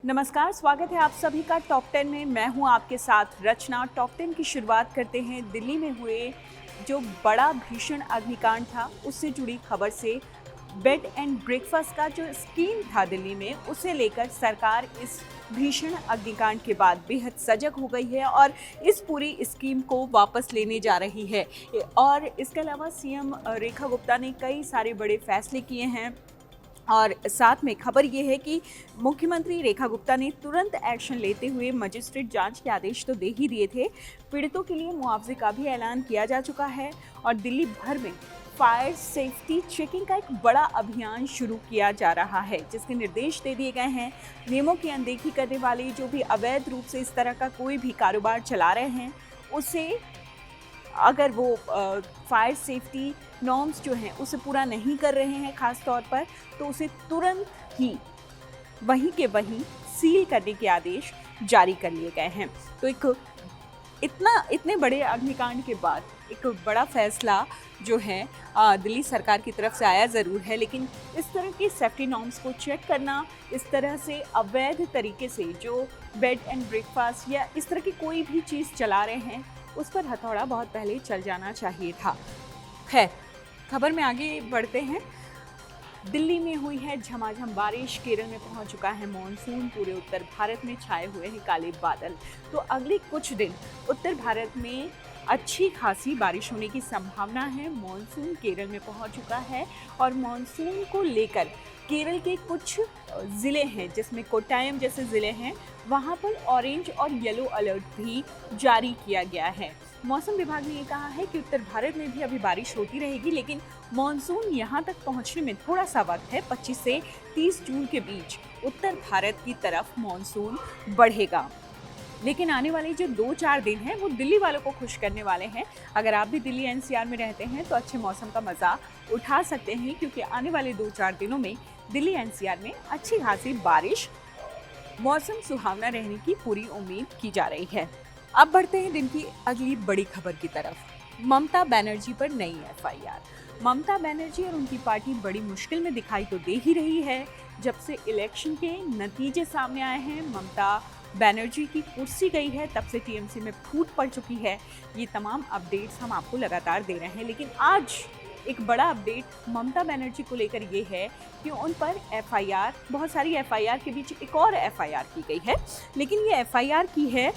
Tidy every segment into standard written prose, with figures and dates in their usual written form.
नमस्कार, स्वागत है आप सभी का टॉप 10 में। मैं हूं आपके साथ रचना। टॉप 10 की शुरुआत करते हैं दिल्ली में हुए जो बड़ा भीषण अग्निकांड था उससे जुड़ी खबर से। बेड एंड ब्रेकफास्ट का जो स्कीम था दिल्ली में, उसे लेकर सरकार इस भीषण अग्निकांड के बाद बेहद सजग हो गई है और इस पूरी स्कीम को वापस लेने जा रही है। और इसके अलावा सीएम रेखा गुप्ता ने कई सारे बड़े फैसले किए हैं और साथ में खबर ये है कि मुख्यमंत्री रेखा गुप्ता ने तुरंत एक्शन लेते हुए मजिस्ट्रेट जांच के आदेश तो दे ही दिए थे। पीड़ितों के लिए मुआवजे का भी ऐलान किया जा चुका है और दिल्ली भर में फायर सेफ्टी चेकिंग का एक बड़ा अभियान शुरू किया जा रहा है, जिसके निर्देश दे दिए गए हैं। नियमों की अनदेखी करने वाले जो भी अवैध रूप से इस तरह का कोई भी कारोबार चला रहे हैं, उसे अगर वो फायर सेफ्टी नॉर्म्स जो हैं उसे पूरा नहीं कर रहे हैं खास तौर पर, तो उसे तुरंत ही वहीं के वहीं सील करने के आदेश जारी कर लिए गए हैं। तो इतने बड़े अग्निकांड के बाद एक बड़ा फैसला जो है दिल्ली सरकार की तरफ से आया ज़रूर है, लेकिन इस तरह के सेफ्टी नॉर्म्स को चेक करना, इस तरह से अवैध तरीके से जो बेड एंड ब्रेकफास्ट या इस तरह की कोई भी चीज़ चला रहे हैं, उस पर हथौड़ा बहुत पहले चल जाना चाहिए था। खैर, खबर में आगे बढ़ते हैं। दिल्ली में हुई है झमाझम बारिश, केरल में पहुंच चुका है मॉनसून, पूरे उत्तर भारत में छाए हुए हैं काले बादल। तो अगले कुछ दिन उत्तर भारत में अच्छी खासी बारिश होने की संभावना है। मॉनसून केरल में पहुंच चुका है और मॉनसून को लेकर केरल के कुछ ज़िले हैं जिसमें कोट्टायम जैसे ज़िले हैं, वहाँ पर ऑरेंज और येलो अलर्ट भी जारी किया गया है। मौसम विभाग ने ये कहा है कि उत्तर भारत में भी अभी बारिश होती रहेगी, लेकिन मॉनसून यहाँ तक पहुँचने में थोड़ा सा वक्त है। 25 से 30 जून के बीच उत्तर भारत की तरफ मॉनसून बढ़ेगा। लेकिन आने वाले जो 2-4 दिन हैं वो दिल्ली वालों को खुश करने वाले हैं। अगर आप भी दिल्ली एनसीआर में रहते हैं तो अच्छे मौसम का मज़ा उठा सकते हैं, क्योंकि आने वाले 2-4 दिनों में दिल्ली एनसीआर में अच्छी खासी बारिश, मौसम सुहावना रहने की पूरी उम्मीद की जा रही है। अब बढ़ते हैं दिन की अगली बड़ी खबर की तरफ। ममता बनर्जी पर नई एफआईआर। ममता बनर्जी और उनकी पार्टी बड़ी मुश्किल में दिखाई तो दे ही रही है। जब से इलेक्शन के नतीजे सामने आए हैं, ममता बनर्जी की कुर्सी गई है, तब से टीएमसी में फूट पड़ चुकी है। ये तमाम अपडेट्स हम आपको लगातार दे रहे हैं, लेकिन आज एक बड़ा अपडेट ममता बनर्जी को लेकर ये है कि उन पर एफआईआर, बहुत सारी एफआईआर के बीच एक और एफआईआर की गई है, लेकिन ये एफआईआर की है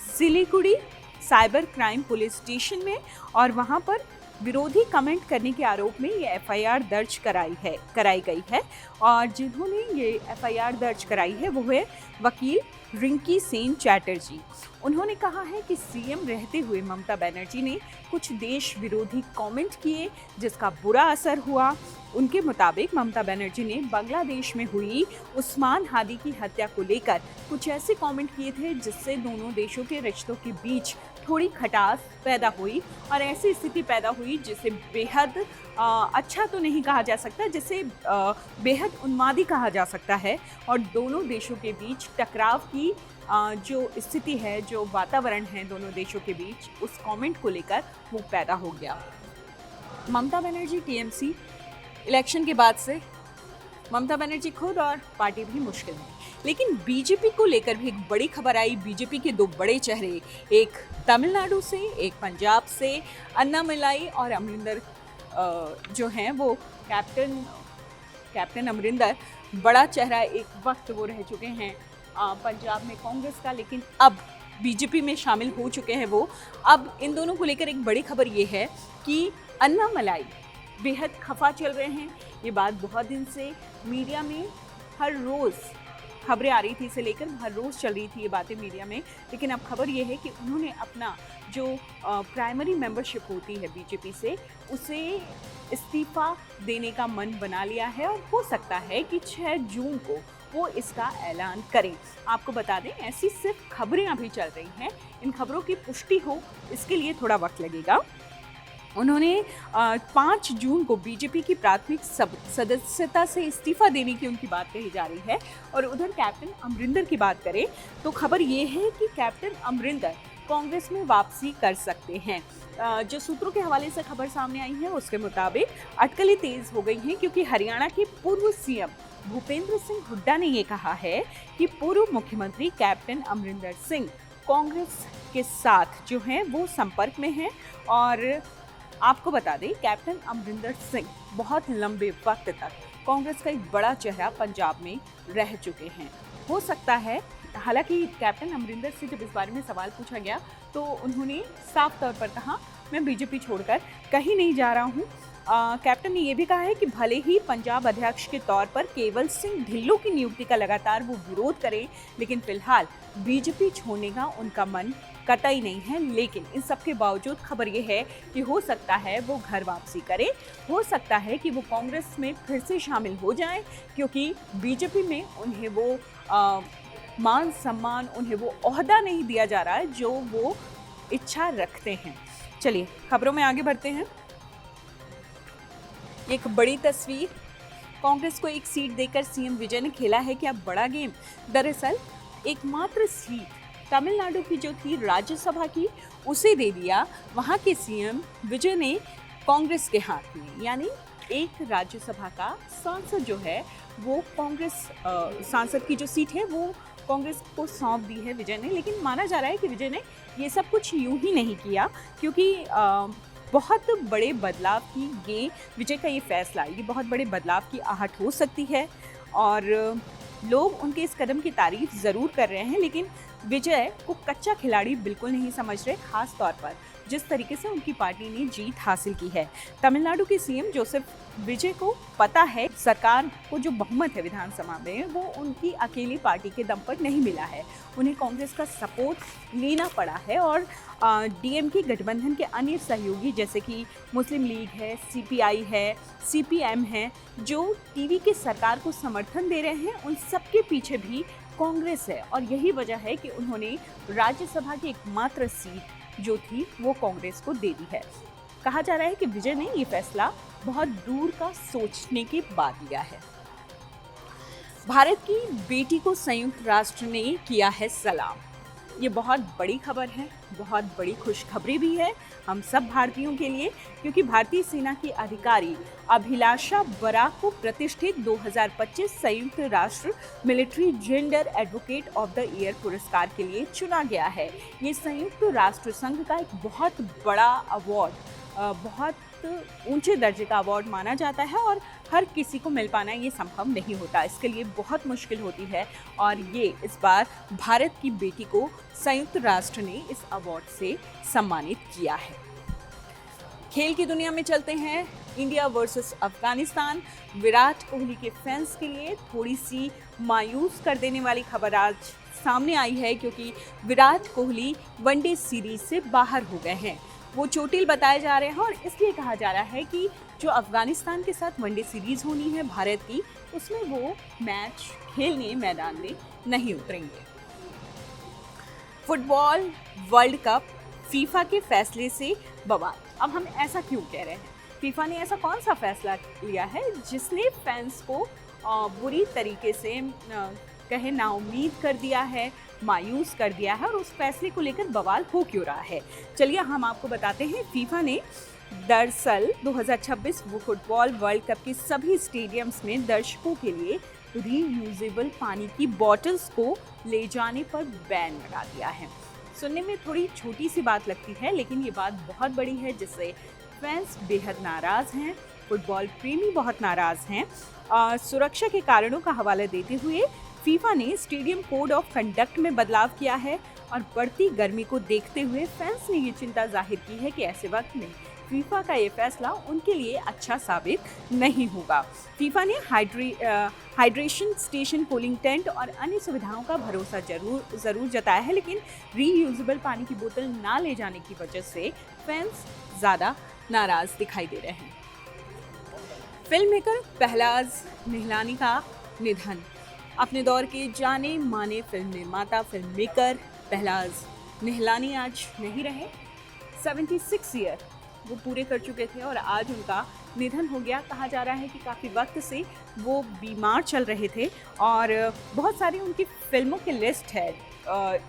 Siliguri cyber crime police station में, और वहाँ पर विरोधी कमेंट करने के आरोप में ये एफआईआर दर्ज कराई गई है। और जिन्होंने ये एफआईआर दर्ज कराई है वो है वकील रिंकी सेन चैटर्जी। उन्होंने कहा है कि सीएम रहते हुए ममता बनर्जी ने कुछ देश विरोधी कमेंट किए, जिसका बुरा असर हुआ। उनके मुताबिक ममता बनर्जी ने बांग्लादेश में हुई उस्मान हादी की हत्या को लेकर कुछ ऐसे कमेंट किए थे जिससे दोनों देशों के रिश्तों के बीच थोड़ी खटास पैदा हुई, और ऐसी स्थिति पैदा हुई जिसे बेहद अच्छा तो नहीं कहा जा सकता, जिसे बेहद उन्मादी कहा जा सकता है। और दोनों देशों के बीच टकराव की जो स्थिति है, जो वातावरण है दोनों देशों के बीच, उस कमेंट को लेकर वो पैदा हो गया। ममता बनर्जी टीएमसी इलेक्शन के बाद से ममता बनर्जी खुद और पार्टी भी मुश्किल में, लेकिन बीजेपी को लेकर भी एक बड़ी खबर आई। बीजेपी के दो बड़े चेहरे, एक तमिलनाडु से, एक पंजाब से, अन्नामलाई और अमरिंदर जो हैं वो कैप्टन अमरिंदर, बड़ा चेहरा एक वक्त वो रह चुके हैं पंजाब में कांग्रेस का, लेकिन अब बीजेपी में शामिल हो चुके हैं वो। अब इन दोनों को लेकर एक बड़ी खबर ये है कि अन्नामलाई बेहद खफा चल रहे हैं। ये बात बहुत दिन से मीडिया में हर रोज़ खबरें आ रही थी, इसे लेकर हर रोज़ चल रही थी ये बातें मीडिया में, लेकिन अब खबर ये है कि उन्होंने अपना जो प्राइमरी मेंबरशिप होती है बीजेपी से, उसे इस्तीफ़ा देने का मन बना लिया है और हो सकता है कि 6 जून को वो इसका ऐलान करें। आपको बता दें, ऐसी सिर्फ खबरें अभी चल रही हैं, इन खबरों की पुष्टि हो इसके लिए थोड़ा वक्त लगेगा। उन्होंने 5 जून को बीजेपी की प्राथमिक सदस्यता से इस्तीफा देने की उनकी बात कही जा रही है। और उधर कैप्टन अमरिंदर की बात करें तो खबर ये है कि कैप्टन अमरिंदर कांग्रेस में वापसी कर सकते हैं। जो सूत्रों के हवाले से खबर सामने आई है उसके मुताबिक अटकलें तेज हो गई हैं, क्योंकि हरियाणा के पूर्व सीएम भूपेंद्र सिंह हुड्डा ने ये कहा है कि पूर्व मुख्यमंत्री कैप्टन अमरिंदर सिंह कांग्रेस के साथ जो हैं वो संपर्क में हैं। और आपको बता दें, कैप्टन अमरिंदर सिंह बहुत लंबे वक्त तक कांग्रेस का एक बड़ा चेहरा पंजाब में रह चुके हैं। हो सकता है, हालांकि कैप्टन अमरिंदर से जब इस बारे में सवाल पूछा गया तो उन्होंने साफ तौर पर कहा, मैं बीजेपी छोड़कर कहीं नहीं जा रहा हूँ। कैप्टन ने यह भी कहा है कि भले ही पंजाब अध्यक्ष के तौर पर केवल सिंह ढिल्लों की नियुक्ति का लगातार वो विरोध करें, लेकिन फिलहाल बीजेपी छोड़ने का उनका मन कतई नहीं है। लेकिन इन सब के बावजूद खबर ये है कि हो सकता है वो घर वापसी करें, हो सकता है कि वो कांग्रेस में फिर से शामिल हो जाएं, क्योंकि बीजेपी में उन्हें वो मान सम्मान, उन्हें वो ओहदा नहीं दिया जा रहा है जो वो इच्छा रखते हैं। चलिए खबरों में आगे बढ़ते हैं। एक बड़ी तस्वीर, कांग्रेस को एक सीट देकर सीएम विजय ने खेला है क्या बड़ा गेम। दरअसल एकमात्र सीट तमिलनाडु की जो थी राज्यसभा की, उसे दे दिया वहां के सीएम विजय ने कांग्रेस के हाथ में। यानी एक राज्यसभा का सांसद जो है वो कांग्रेस सांसद की जो सीट है वो कांग्रेस को सौंप दी है विजय ने। लेकिन माना जा रहा है कि विजय ने ये सब कुछ यूं ही नहीं किया, क्योंकि बहुत बड़े बदलाव की ये विजय का ये फैसला, ये बहुत बड़े बदलाव की आहट हो सकती है और लोग उनके इस कदम की तारीफ ज़रूर कर रहे हैं। लेकिन विजय को कच्चा खिलाड़ी बिल्कुल नहीं समझ रहे, खास तौर पर जिस तरीके से उनकी पार्टी ने जीत हासिल की है। तमिलनाडु के सीएम जोसेफ विजय को पता है सरकार को जो बहुमत है विधानसभा में वो उनकी अकेली पार्टी के दम पर नहीं मिला है, उन्हें कांग्रेस का सपोर्ट लेना पड़ा है। और डीएमके गठबंधन के अन्य सहयोगी जैसे कि मुस्लिम लीग है, सीपीआई है, सीपीएम है, जो टीवी के सरकार को समर्थन दे रहे हैं, उन सबके पीछे भी कांग्रेस है। और यही वजह है कि उन्होंने राज्यसभा की एकमात्र सीट जो थी वो कांग्रेस को दे दी है। कहा जा रहा है कि विजय ने ये फैसला बहुत दूर का सोचने के बाद लिया है। भारत की बेटी को संयुक्त राष्ट्र ने किया है सलाम। ये बहुत बड़ी खबर है, बहुत बड़ी खुशखबरी भी है हम सब भारतीयों के लिए, क्योंकि भारतीय सेना की अधिकारी अभिलाषा बराक को प्रतिष्ठित 2025 संयुक्त राष्ट्र military gender advocate of the year पुरस्कार के लिए चुना गया है। ये संयुक्त राष्ट्र संघ का एक बहुत बड़ा अवार्ड, बहुत ऊंचे दर्जे का अवार्ड माना जाता है और हर किसी को मिल पाना ये संभव नहीं होता, इसके लिए बहुत मुश्किल होती है। और ये इस बार भारत की बेटी को संयुक्त राष्ट्र ने इस अवार्ड से सम्मानित किया है। खेल की दुनिया में चलते हैं। इंडिया वर्सेस अफगानिस्तान, विराट कोहली के फैंस के लिए थोड़ी सी मायूस कर देने वाली खबर आज सामने आई है, क्योंकि विराट कोहली वनडे सीरीज से बाहर हो गए हैं। वो चोटिल बताए जा रहे हैं और इसलिए कहा जा रहा है कि जो अफगानिस्तान के साथ वनडे सीरीज होनी है भारत की, उसमें वो मैच खेलने मैदान में नहीं उतरेंगे। फुटबॉल वर्ल्ड कप, फीफा के फैसले से बवाल। अब हम ऐसा क्यों कह रहे हैं? फीफा ने ऐसा कौन सा फैसला लिया है जिसने फैंस को बुरी तरीके से कहे नाउम्मीद कर दिया है, मायूस कर दिया है, और उस फैसले को लेकर बवाल हो क्यों रहा है? चलिए हम आपको बताते हैं। फीफा ने दरअसल 2026 फुटबॉल वर्ल्ड कप के सभी स्टेडियम्स में दर्शकों के लिए रीयूजेबल पानी की बॉटल्स को ले जाने पर बैन लगा दिया है। सुनने में थोड़ी छोटी सी बात लगती है, लेकिन ये बात बहुत बड़ी है, जिससे फैंस बेहद नाराज़ हैं, फुटबॉल प्रेमी बहुत नाराज़ हैं। सुरक्षा के कारणों का हवाला देते हुए फीफा ने स्टेडियम कोड ऑफ कंडक्ट में बदलाव किया है और बढ़ती गर्मी को देखते हुए फैंस ने ये चिंता जाहिर की है कि ऐसे वक्त में फीफा का ये फैसला उनके लिए अच्छा साबित नहीं होगा। फीफा ने हाइड्रेशन स्टेशन, कूलिंग टेंट और अन्य सुविधाओं का भरोसा ज़रूर जताया है, लेकिन रीयूजेबल पानी की बोतल ना ले जाने की वजह से फैंस ज़्यादा नाराज़ दिखाई दे रहे हैं। फिल्म मेकर पहलाज निहलानी का निधन। अपने दौर के जाने माने फिल्म निर्माता, फिल्म मेकर पहलाज निहलानी आज नहीं रहे। 76 ईयर वो पूरे कर चुके थे और आज उनका निधन हो गया। कहा जा रहा है कि काफ़ी वक्त से वो बीमार चल रहे थे और बहुत सारी उनकी फिल्मों की लिस्ट है।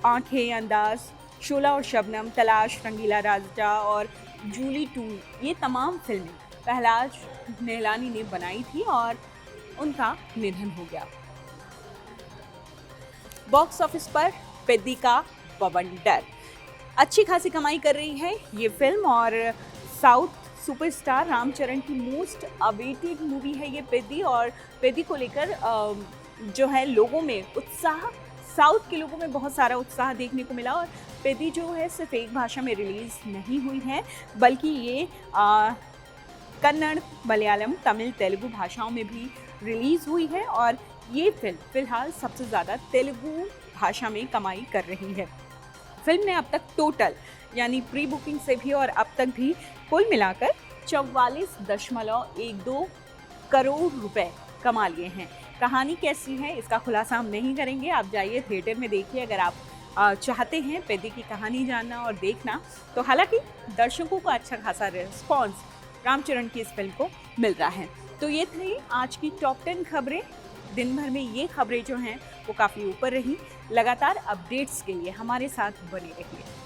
आंखें, अंदाज, शोला और शबनम, तलाश, रंगीला राजा और जूली 2, ये तमाम फिल्में पहलाज निहलानी ने बनाई थी और उनका निधन हो गया। बॉक्स ऑफिस पर पेद्दी का बवंडर अच्छी खासी कमाई कर रही है ये फिल्म और साउथ सुपरस्टार रामचरण की मोस्ट अवेटेड मूवी है ये पेद्दी। और पेद्दी को लेकर जो है लोगों में उत्साह, साउथ के लोगों में बहुत सारा उत्साह देखने को मिला। और पेद्दी जो है सिर्फ एक भाषा में रिलीज़ नहीं हुई है, बल्कि ये कन्नड़, मलयालम, तमिल, तेलुगु भाषाओं में भी रिलीज़ हुई है। और ये फिल्म फ़िलहाल सबसे ज़्यादा तेलुगु भाषा में कमाई कर रही है। फिल्म ने अब तक टोटल यानी प्री बुकिंग से भी और अब तक भी कुल मिलाकर 44.12 करोड़ रुपए कमा लिए हैं। कहानी कैसी है इसका खुलासा हम नहीं करेंगे, आप जाइए थिएटर में देखिए अगर आप चाहते हैं पेद्दी की कहानी जानना और देखना। तो हालांकि दर्शकों को अच्छा खासा रिस्पॉन्स रामचरण की इस फिल्म को मिल रहा है। तो ये थी आज की टॉप 10 खबरें। दिन भर में ये खबरें जो हैं वो काफ़ी ऊपर रही। लगातार अपडेट्स के लिए हमारे साथ बने रहिए।